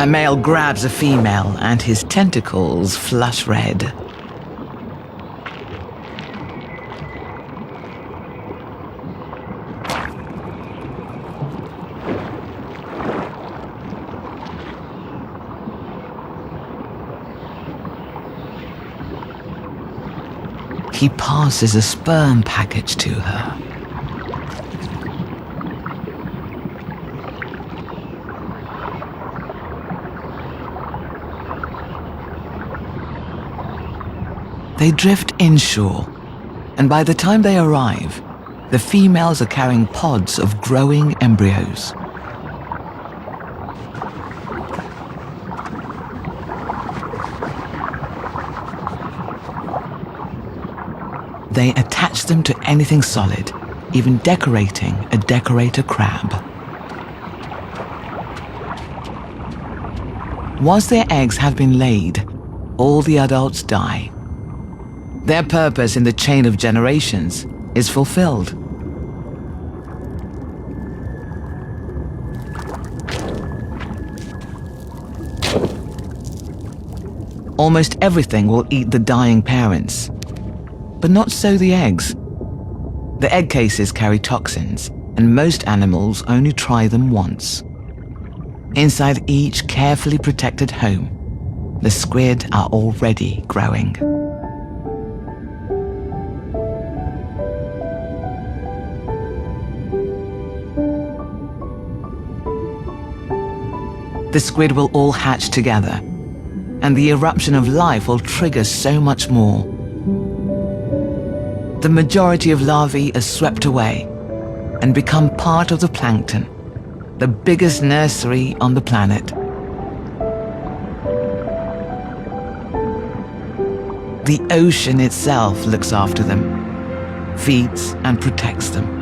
A male grabs a female and his tentacles flush red. He passes a sperm package to her. They drift inshore, and by the time they arrive, the females are carrying pods of growing embryos. They attach them to anything solid, even decorating a decorator crab. Once their eggs have been laid, all the adults die. Their purpose in the chain of generations is fulfilled. Almost everything will eat the dying parents, but not so the eggs. The egg cases carry toxins, and most animals only try them once. Inside each carefully protected home, the squid are already growing. The squid will all hatch together, and the eruption of life will trigger so much more. The majority of larvae are swept away and become part of the plankton, the biggest nursery on the planet. The ocean itself looks after them, feeds and protects them.